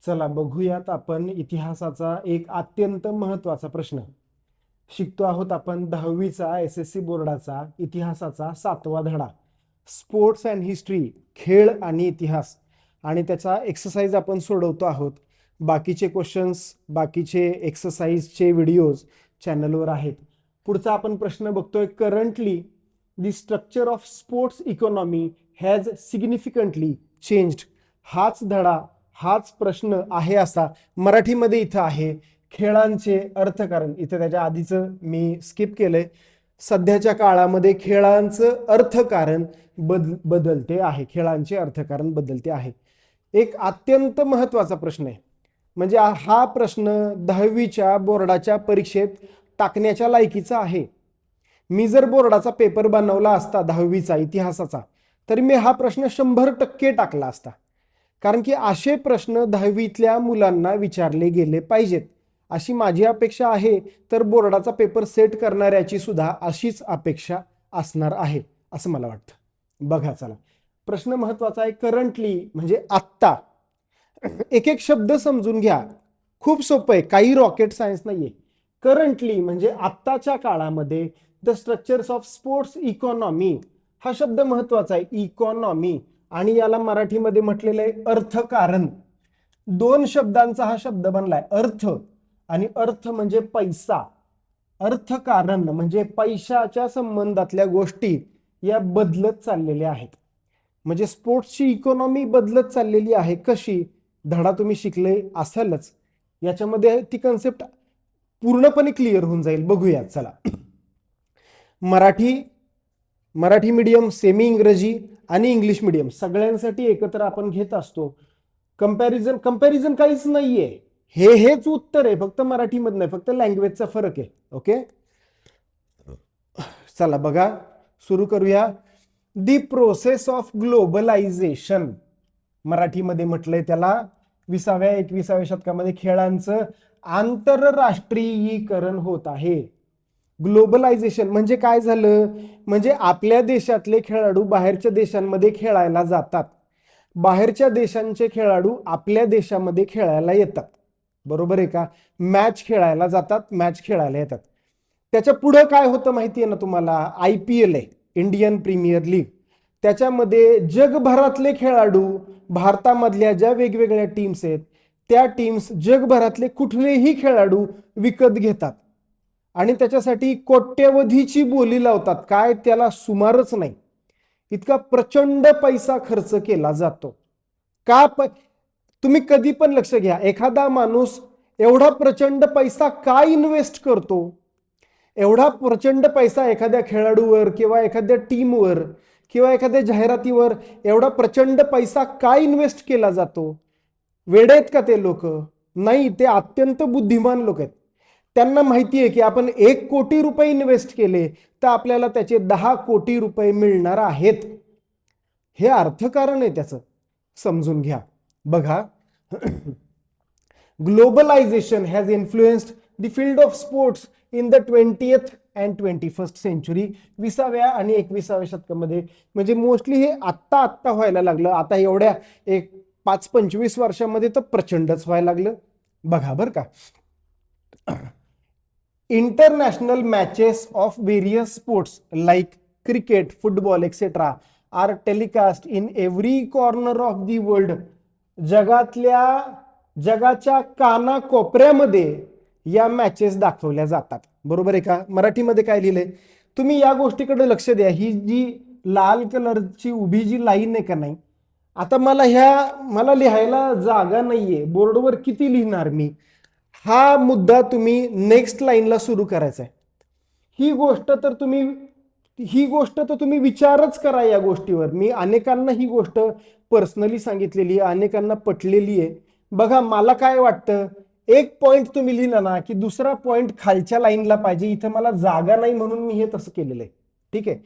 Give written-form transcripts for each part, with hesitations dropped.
चला बघूयात आपण इतिहासाचा एक अत्यंत महत्वाचा प्रश्न. शिकतो आहोत आपण 10वीचा SSC बोर्डाचा इतिहासाचा 7वा धडा, स्पोर्ट्स अँड हिस्ट्री, खेळ आणि इतिहास. आणि त्याचा एक्सरसाइज आपण सोडवतो आहोत. बाकीचे क्वेश्चन्स, बाकीचे एक्सरसाइजचे व्हिडिओज चॅनलवर आहेत. पुढचा आपण प्रश्न बघतोय. Currently the structure of sports economy has significantly changed. हाच धडा, हाच प्रश्न आहे असा मराठीमध्ये इथं आहे. खेळांचे अर्थकारण, इथं त्याच्या आधीचं मी स्किप केलंय. सध्याच्या काळामध्ये खेळांचं अर्थकारण बदलते आहे. खेळांचे अर्थकारण बदलते आहे. एक अत्यंत महत्वाचा प्रश्न आहे. म्हणजे हा प्रश्न 10वीच्या बोर्डाच्या परीक्षेत टाकण्याच्या लायकीचा आहे. मी जर बोर्डाचा पेपर बनवला असता 10वीचा इतिहासाचा, तर मी हा प्रश्न 100% टाकला असता. कारण की असे प्रश्न 10वीतल्या मुलांना विचारले गेले पाहिजेत अशी माझी अपेक्षा आहे. तर बोर्डाचा पेपर सेट करणाऱ्याची सुद्धा अशीच अपेक्षा असणार आहे असं मला वाटतं. बघा चला, प्रश्न महत्वाचा आहे. करंटली म्हणजे आत्ता. एक एक शब्द समजून घ्या, खूप सोपं आहे, काही रॉकेट सायन्स नाहीये. करंटली म्हणजे आत्ताच्या काळामध्ये the structures of sports economy, हा शब्द महत्वाचा आहे. इकॉनॉमी आणि याला मराठीमध्ये म्हटलेलं आहे अर्थकारण. दोन शब्दांचा हा शब्द बनलाय, अर्थ आणि अर्थ म्हणजे पैसा. अर्थकारण म्हणजे पैशाच्या संबंधातल्या गोष्टी या बदलत चाललेल्या आहेत. म्हणजे स्पोर्ट्सची इकॉनॉमी बदलत चाललेली आहे. कशी? धडा तुम्ही शिकले असालच, याच्यामध्ये ती कन्सेप्ट पूर्णपणे क्लिअर होऊन जाईल. बघूया चला. मराठी मीडियम, सेमी इंग्रजी आणि इंग्लिश मीडियम सगळ्यांसाठी एकत्र आपण घेत असतो. कंपॅरिझन काहीच नाहीये. हेच उत्तर आहे, फक्त मराठीमध्ये नाही, फक्त लँग्वेजचा फरक आहे. ओके, चला बघा, सुरू करूया. दी प्रोसेस ऑफ ग्लोबलायझेशन, मराठीमध्ये म्हटलंय त्याला 20व्या-21व्या शतकामध्ये खेळांचं आंतरराष्ट्रीयीकरण होत आहे. ग्लोबलायझेशन म्हणजे काय झालं? म्हणजे आपल्या देशातले खेळाडू बाहेरच्या देशांमध्ये खेळायला जातात, बाहेरच्या देशांचे खेळाडू आपल्या देशामध्ये खेळायला येतात. बरोबर आहे का? मॅच खेळायला जातात, मॅच खेळायला येतात. त्याच्या पुढे काय होतं माहिती आहे ना तुम्हाला? IPL आहे, इंडियन प्रीमियर लीग. त्याच्यामध्ये जगभरातले खेळाडू, भारतामधल्या ज्या वेगवेगळ्या टीम्स आहेत त्या टीम्स जगभरातले कुठलेही खेळाडू विकत घेतात आणि त्याच्यासाठी कोट्यवधीची बोली लावतात. काय त्याला सुमारच नाही, इतका प्रचंड पैसा खर्च केला जातो. का? तुम्ही कधी पण लक्ष घ्या, एखादा माणूस एवढा प्रचंड पैसा का इन्व्हेस्ट करतो? एवढा प्रचंड पैसा एखाद्या खेळाडूवर किंवा एखाद्या टीमवर किंवा एखाद्या जाहिरातीवर एवढा प्रचंड पैसा का इन्व्हेस्ट केला जातो? वेडे आहेत का ते लोक? नाही, ते अत्यंत बुद्धिमान लोक आहेत. त्यांना माहिती आहे की आपण 1 कोटी रुपये इन्व्हेस्ट केले तर आपल्याला त्याचे 10 कोटी रुपये मिळणार आहेत. हे अर्थकारण आहे त्याचं, समजून घ्या. बघा, globalisation has influenced the field of sports in the 20th and 21st century. 20व्या आणि 21व्या शतकामध्ये, म्हणजे मोस्टली हे आत्ता व्हायला लागलं. आता एवढ्या एक 5-25 वर्षामध्ये तर प्रचंडच व्हायला लागलं. बघा बरं का, international matches of various sports like cricket, football etcetera are telecast in every corner of the world. जगाच्या कानाकोपऱ्यामध्ये या मॅचेस दाखवल्या जातात. बरोबर आहे का? मराठीमध्ये काय लिहिलंय तुम्ही या गोष्टीकडे लक्ष द्या. ही जी लाल कलरची उभी जी लाईन आहे का नाही, आता मला लिहायला जागा नाहीये, बोर्डवर किती लिहिणार मी? हा मुद्दा तुम्ही नेक्स्ट लाईनला सुरू करायचा आहे. ही गोष्ट तर तुम्ही विचारच करा या गोष्टीवर. मी अनेकांना ही गोष्ट पर्सनली सांगितलेली आहे, अनेकांना पटलेली आहे. बघा, मला काय वाटतं, एक पॉइंट तुम्ही लिहिला ना की दुसरा पॉइंट खालच्या लाईनला पाहिजे. इथं मला जागा नाही म्हणून मी हे तसं केलेलं आहे. ठीक आहे,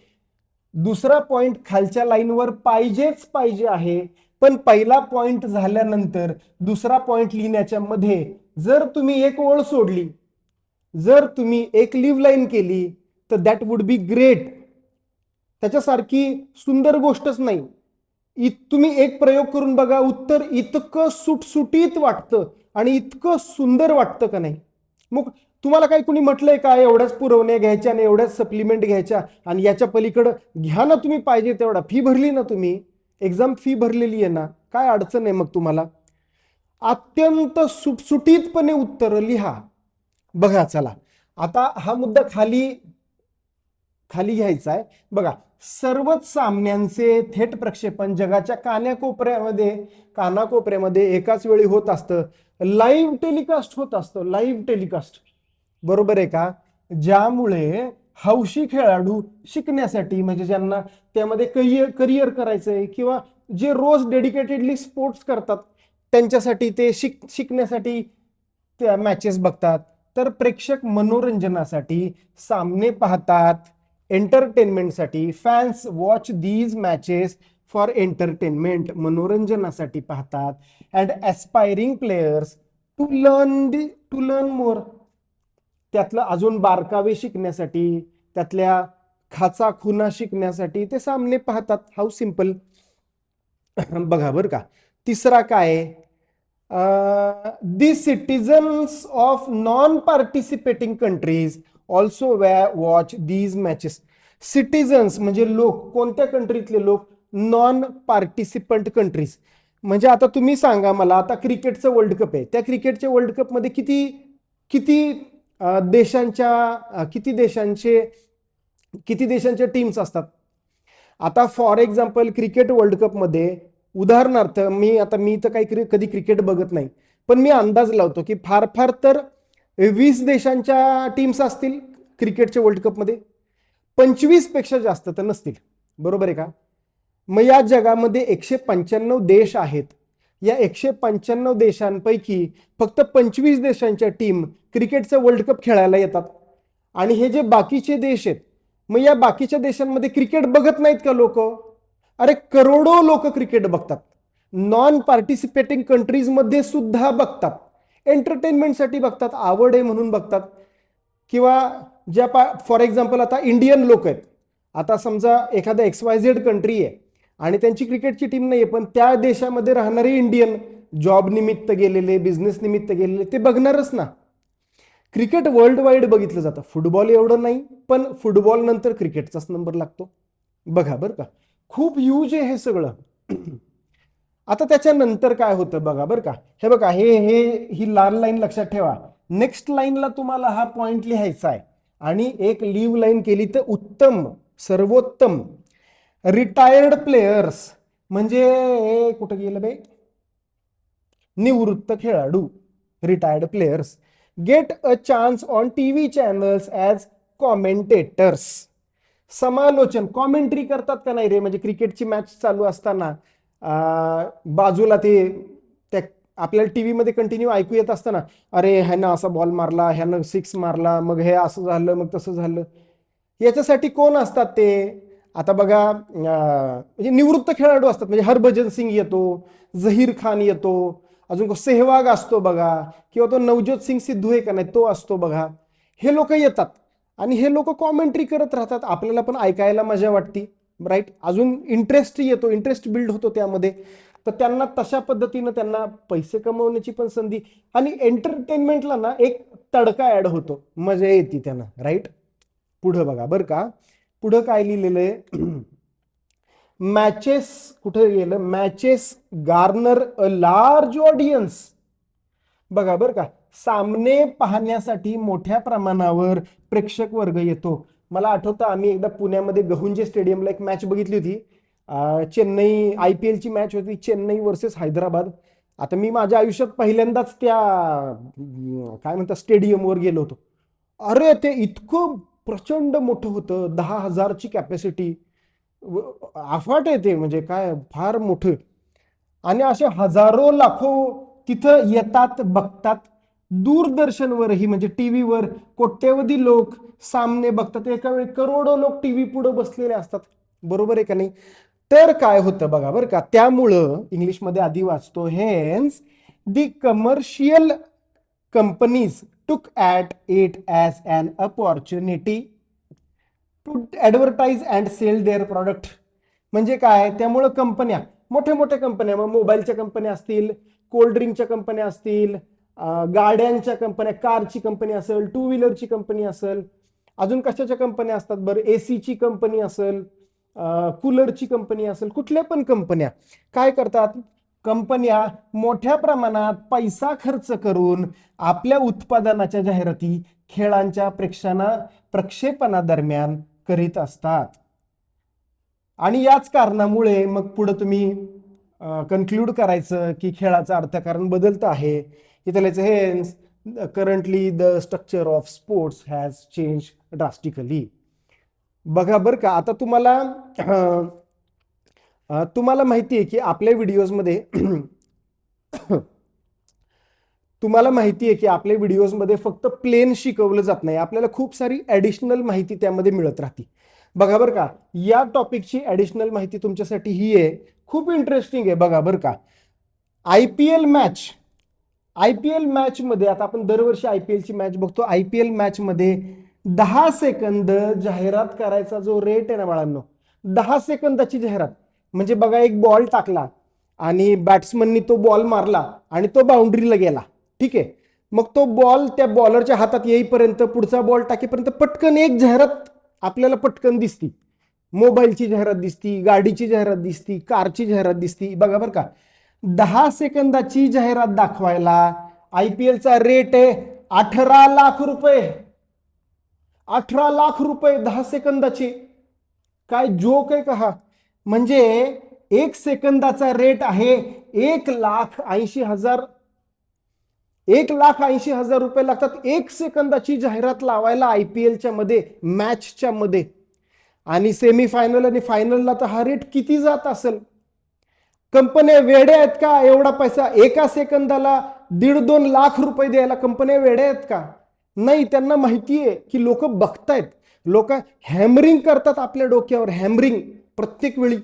दुसरा पॉइंट खालच्या लाईनवर पाहिजेच पाहिजे आहे. पण पहिला पॉइंट झाल्यानंतर दुसरा पॉइंट लिहिण्याच्या मध्ये जर तुम्ही एक ओळ सोडली, जर तुम्ही एक लिव्ह लाईन केली तर दॅट वुड बी ग्रेट. त्याच्यासारखी सुंदर गोष्टच नाही. तुम्ही एक प्रयोग करून बघा, उत्तर इतकं सुटसुटीत वाटतं आणि इतकं सुंदर वाटतं का नाही. मग तुम्हाला काही कुणी म्हटलंय का एवढ्याच पुरवण्या घ्यायच्या आणि एवढ्याच सप्लिमेंट घ्यायच्या आणि याच्या पलीकडं घ्या ना, तुम्ही पाहिजे तेवढा फी भरली ना, तुम्ही एक्झाम फी भरलेली आहे ना, काय अडचण आहे मग तुम्हाला. अत्यंत सुटसुटीतपणे उत्तर लिहा. बघा चला, आता हा मुद्दा खाली खाली घ्यायचा आहे. बघा, सर्वच सामन्यांचे थेट प्रक्षेपण जगाच्या कानाकोपऱ्यामध्ये एकाच वेळी होत असतं. लाईव्ह टेलिकास्ट होत असतं, लाईव्ह टेलिकास्ट. बरोबर आहे का. ज्यामुळे हौशी खेळाडू शिकण्यासाठी, म्हणजे ज्यांना त्यामध्ये करिअर करायचंय किंवा जे रोज डेडिकेटेडली स्पोर्ट्स करतात त्यांच्यासाठी ते शिकण्यासाठी त्या मॅचेस बघतात. तर प्रेक्षक मनोरंजनासाठी सामने पाहतात, एंटरटेनमेंटसाठी. Fans watch these matches for entertainment, मनोरंजनासाठी पाहतात. And aspiring players to learn more, त्यातलं अजून बारकावे शिकण्यासाठी, त्यातल्या खाचा खुना शिकण्यासाठी ते सामने पाहतात. How simple. बघा बरं का, तिसरा काय, दी citizens of non participating countries also watch these matches. Citizens म्हणजे लोक, कोणत्या कंट्रीतले लोक, नॉन पार्टिसिपंट कंट्रीज. म्हणजे आता तुम्ही सांगा मला, आता क्रिकेटचं वर्ल्ड कप आहे, त्या क्रिकेटच्या वर्ल्ड कपमध्ये किती किती किती देशांचे टीम्स असतात. आता फॉर एक्झाम्पल क्रिकेट वर्ल्ड कपमध्ये, उदाहरणार्थ मी तर काही कधी क्रिकेट बघत नाही, पण मी अंदाज लावतो की फार फार तर 20 देशांच्या टीम्स असतील क्रिकेटच्या वर्ल्ड कपमध्ये. 25 पेक्षा जास्त तर नसतील. बरोबर आहे का. मग या जगामध्ये 195 देश आहेत. या 195 देशांपैकी फक्त 25 देशांच्या टीम क्रिकेटचं वर्ल्ड कप खेळायला येतात. आणि हे जे बाकीचे देश आहेत, मग या बाकीच्या देशांमध्ये क्रिकेट बघत नाहीत का लोक. अरे करोडो लोक क्रिकेट बघतात. नॉन पार्टिसिपेटिंग कंट्रीजमध्ये सुद्धा बघतात, एंटरटेनमेंटसाठी बघतात, आवड आहे म्हणून बघतात. किंवा ज्या फॉर एक्झाम्पल आता इंडियन लोक आहेत, आता समजा एखादा XYZ कंट्री आहे आणि त्यांची क्रिकेटची टीम नाही आहे, पण त्या देशामध्ये राहणारे इंडियन जॉब निमित्त गेलेले, बिझनेस निमित्त गेलेले, ते बघणारच ना. क्रिकेट वर्ल्ड वाईड बघितलं जातं. फुटबॉल एवढं नाही, पण फुटबॉल नंतर क्रिकेटचाच नंबर लागतो. बघा बरं का, खूप यूज आहे हे सगळं. आता त्याच्यानंतर काय होतं बघा बरं का. हे बघा, ही लाल लाईन लक्षात ठेवा. नेक्स्ट लाईनला तुम्हाला हा पॉइंट लिहायचा आहे आणि एक लीव लाईन केली तर उत्तम, सर्वोत्तम. रिटायर्ड प्लेयर्स म्हणजे कुठं गेलं बे, निवृत्त खेळाडू. Retired players get a chance on TV channels as commentators. समालोचन, कॉमेंट्री करतात का नाही रे. म्हणजे क्रिकेटची मॅच चालू असताना बाजूला ते त्या आपल्याला टीव्हीमध्ये कंटिन्यू ऐकू येत असताना, अरे ह्यानं असा बॉल मारला, ह्यानं 6 मारला, मग हे असं झालं, मग तसं झालं. याच्यासाठी कोण असतात ते. आता बघा, म्हणजे निवृत्त खेळाडू असतात. म्हणजे हरभजन सिंग येतो, झहीर खान येतो, अजून सेहवाग असतो बघा, किंवा तो नवज्योत सिंग सिद्धू आहे का नाही, तो असतो बघा. हे लोक येतात आणि हे लोक कॉमेंट्री करत राहतात. आपल्याला पण ऐकायला मजा वाटते, राईट. अजून इंटरेस्ट येतो, इंटरेस्ट बिल्ड होतो त्यामध्ये. तर त्यांना तशा पद्धतीनं त्यांना पैसे कमवण्याची पण संधी आणि एंटरटेनमेंटला ना एक तडका ऍड होतो, मजा येते त्यांना, राईट. पुढं बघा बरं का, पुढं काय लिहिलेलं आहे. मॅचेस कुठे गेलं, matches Garner a large audience. बघा बरं का, सामने पाहण्यासाठी मोठ्या प्रमाणावर प्रेक्षक वर्ग येतो. मला आठवतं आम्ही एकदा पुण्यामध्ये गहुंजे स्टेडियमला एक मॅच बघितली होती. चेन्नई IPL ची मॅच होती, चेन्नई वर्सेस हैदराबाद. आता मी माझ्या आयुष्यात पहिल्यांदाच त्या काय म्हणतात स्टेडियमवर गेलो होतो. अरे ते इतकं प्रचंड मोठं होतं, 10,000ची कॅपॅसिटी, अफाट आहे ते, म्हणजे काय फार मोठं. आणि असे हजारो लाखो तिथं येतात, बघतात. दूरदर्शनवरही म्हणजे टीव्हीवर कोट्यवधी लोक सामने बघतात. एका वेळी करोडो लोक टीव्ही पुढे बसलेले असतात. बरोबर आहे का नाही. तर काय होतं बघा बरं का, त्यामुळं इंग्लिशमध्ये आधी वाचतो, hence the commercial companies took at it as an opportunity to advertise and sell their product. म्हणजे काय, त्यामुळं कंपन्या मोठ्या मोठ्या कंपन्या, मग मोबाईलच्या कंपन्या असतील, कोल्ड ड्रिंकच्या कंपन्या असतील, गाड्यांच्या कंपन्या, कारची कंपनी असेल, टू व्हीलरची कंपनी असेल, अजून कशाच्या कंपन्या असतात बरं, एसीची कंपनी असेल, कूलरची कंपनी असेल, कुठल्या पण कंपन्या काय करतात, कंपन्या मोठ्या प्रमाणात पैसा खर्च करून आपल्या उत्पादनाच्या जाहिराती खेळांच्या प्रक्षेपणादरम्यान करीत असतात. आणि याच कारणामुळे मग पुढे तुम्ही कन्क्लूड करायचं की खेळाचं अर्थकारण बदलतं आहे. इथे लिहायचं hence currently the structure of sports has change drastically. बघा बरं का, आता तुम्हाला माहिती आहे की आपल्या व्हिडिओजमध्ये तुम्हाला माहिती आहे की आपल्या व्हिडिओजमध्ये फक्त प्लेन शिकवलं जात नाही, आपल्याला खूप सारी ॲडिशनल माहिती त्यामध्ये मिळत राहते. बघा बरं का, या टॉपिकची ॲडिशनल माहिती तुमच्यासाठी ही आहे, खूप इंटरेस्टिंग आहे. बघा बरं का, आयपीएल मॅच मध्ये आता आपण दरवर्षी आयपीएलची मॅच बघतो. आयपीएल मॅच मध्ये 10 सेकंद जाहिरात करायचा जो रेट आहे ना बाळांनो, 10 सेकंदाची जाहिरात म्हणजे बघा, एक बॉल टाकला आणि बॅट्समननी तो बॉल मारला आणि तो बाउंड्रीला गेला, ठीक आहे. मग तो बॉल त्या बॉलरच्या हातात येईपर्यंत, पुढचा बॉल टाकेपर्यंत पटकन एक जाहिरात आपल्याला पटकन दिसती. मोबाईलची जाहिरात दिसती, गाडीची जाहिरात दिसती, कारची जाहिरात दिसती. बघा बरं का, 10 सेकंदाची जाहिरात दाखवायला आयपीएलचा रेट आहे 18 लाख रुपये. 18 लाख रुपये 10 सेकंदाची. काय जोक आहे का हा? म्हणजे 1 सेकंदाचा रेट आहे 1,80,000. 1,80,000 रुपये लागतात 1 सेकंदाची जाहिरात लावायला आयपीएलच्या मध्ये, मॅचच्या मध्ये. आणि सेमीफायनल आणि फायनलला तर हा रेट किती जात असेल? कंपन्या वेड्या आहेत का एवढा पैसा एका सेकंदाला 1.5-2 लाख रुपये द्यायला? कंपन्या वेड्या आहेत का? नाही, त्यांना माहिती आहे की लोक बघतायत, लोक हॅमरिंग करतात आपल्या डोक्यावर, हॅमरिंग प्रत्येक वेळी.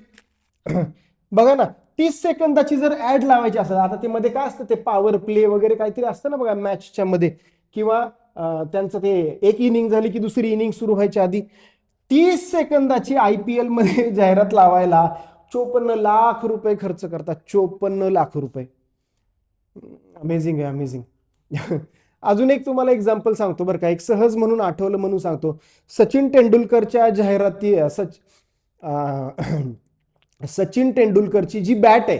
बघा ना, 30 सेकंदाची जर ऍड लावायची असेल, आता ते मध्ये काय असतं, ते पॉवर प्ले वगैरे काहीतरी असतं ना बघा मॅचच्या मध्ये, किंवा त्यांचं ते एक इनिंग झाली की दुसरी इनिंग सुरू व्हायच्या आधी 30 सेकंदाची आयपीएल मध्ये जाहिरात लावायला 54 लाख रुपये खर्च करतात. 54 लाख रुपये. अमेझिंग आहे, अमेझिंग. अजून एक तुम्हाला एक्झाम्पल सांगतो बरं का, एक सहज म्हणून आठवलं म्हणून सांगतो. सचिन तेंडुलकरच्या जाहिराती, सचिन तेंडुलकरची जी बॅट आहे,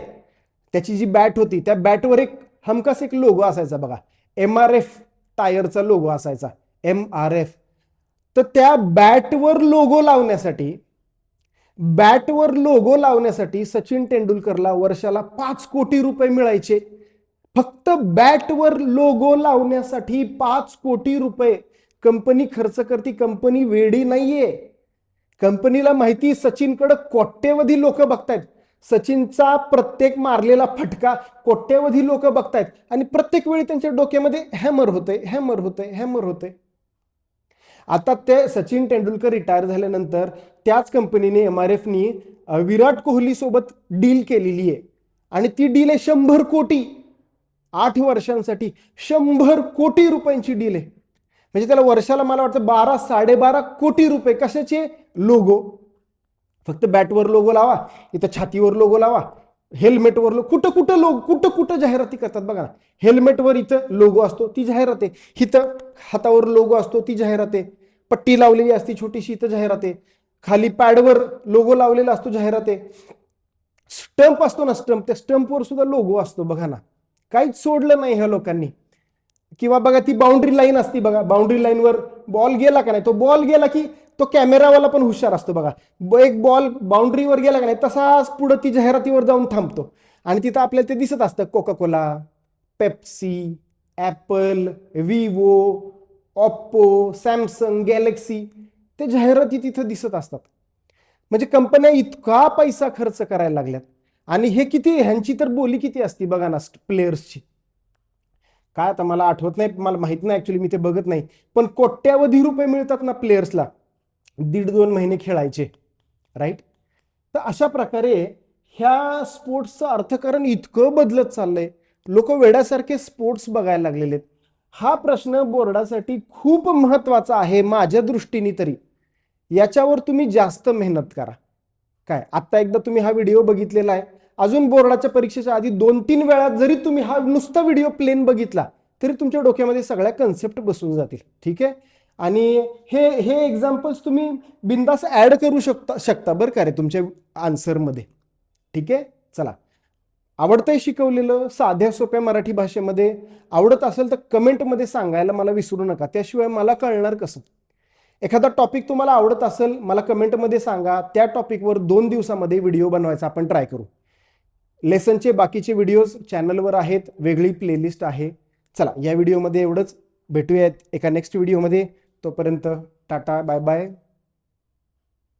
त्याची जी बॅट होती, त्या बॅटवर एक हमखास एक लोगो असायचा बघा, MRF टायरचा लोगो असायचा, MRF. तर त्या बॅटवर लोगो लावण्यासाठी सचिन तेंडुलकरला वर्षाला 5 कोटी रुपये मिळायचे. फक्त बॅटवर लोगो लावण्यासाठी 5 कोटी रुपये कंपनी खर्च करते. कंपनी वेडी नाहीये. कंपनीला माहिती सचिनकडे कोट्यवधी लोक बघतायत, सचिनचा प्रत्येक मारलेला फटका कोट्यवधी लोक बघतायत, आणि प्रत्येक वेळी त्यांच्या डोक्यामध्ये हॅमर होते. आता ते सचिन तेंडुलकर रिटायर झाल्यानंतर त्याच कंपनीने, MRFनी विराट कोहली सोबत डील केलेली आहे, आणि ती डील आहे 100 कोटी. 8 वर्षांसाठी 100 कोटी रुपयांची डील आहे. म्हणजे त्याला वर्षाला मला वाटतं 12-12.5 कोटी रुपये. कशाचे? लोगो. फक्त बॅटवर लोगो लावा, इथं छातीवर लोगो लावा, हेल्मेटवर कुठं जाहिराती करतात बघा ना. हेल्मेटवर इथं लोगो असतो, ती जाहिरात आहे. इथं हातावर लोगो असतो, ती जाहिरात आहे. पट्टी लावलेली असती छोटीशी, इथं जाहिरात आहे. खाली पॅडवर लोगो लावलेला असतो, जाहिरात आहे. स्टंप असतो ना, स्टंप, त्या स्टंपवर सुद्धा लोगो असतो. बघा ना, काहीच सोडलं नाही ह्या लोकांनी. किंवा बघा ती बाउंड्री लाईन असती बघा, बाउंड्री लाईनवर बॉल गेला का नाही, तो बॉल गेला की तो कॅमेरावाला पण हुशार असतो बघा, एक बॉल बाउंड्रीवर गेला का नाही तसाच पुढे ती जाहिरातीवर जाऊन थांबतो, आणि तिथं आपल्याला ते दिसत असतं, Coca Cola, Pepsi, Apple, Vivo, Oppo, Samsung, Galaxy, ते जाहिराती तिथं दिसत असतात. म्हणजे कंपन्या इतका पैसा खर्च करायला लागल्यात. आणि हे किती, ह्यांची तर बोली किती असती बघा ना प्लेयर्सची. काय आता मला आठवत नाही, मला माहित नाही ऍक्च्युली, मी ते बघत नाही, पण कोट्यावधी रुपये मिळतात ना प्लेयर्सला 1.5-2 महिने खेळायचे, राईट. तर अशा प्रकारे ह्या स्पोर्ट्सचं अर्थकारण इतकं बदलत चाललंय, लोक वेड्यासारखे स्पोर्ट्स बघायला लागलेले आहेत. हा प्रश्न बोर्डासाठी खूप महत्वाचा आहे माझ्या दृष्टीने तरी. याच्यावर तुम्ही जास्त मेहनत करा. काय, आता एकदा तुम्ही हा व्हिडिओ बघितलेला आहे, अजून बोर्डाच्या परीक्षेच्या आधी 2-3 वेळा जरी तुम्ही हा नुसता व्हिडिओ प्लेन बघितला तरी तुमच्या डोक्यामध्ये सगळ्या कन्सेप्ट बसून जातील. ठीक आहे. आणि हे हे एक्झाम्पल्स तुम्ही बिंदास ऍड करू शकता बरं का रे तुमच्या आन्सरमध्ये. ठीक आहे. चला, आवडतंय शिकवलेलं साध्या सोप्या मराठी भाषेमध्ये? आवडत असेल तर कमेंटमध्ये सांगायला मला विसरू नका, त्याशिवाय मला कळणार कसं. एखादा टॉपिक तुम्हाला आवडत असेल मला कमेंटमध्ये सांगा, त्या टॉपिकवर 2 दिवसामध्ये व्हिडिओ बनवायचा आपण ट्राय करू. लेसनचे बाकीचे व्हिडिओज चॅनलवर आहेत, वेगळी प्लेलिस्ट आहे. चला, या व्हिडिओमध्ये एवढंच. भेटूयात एका नेक्स्ट व्हिडिओमध्ये. तोपर्यंत टाटा, बाय बाय.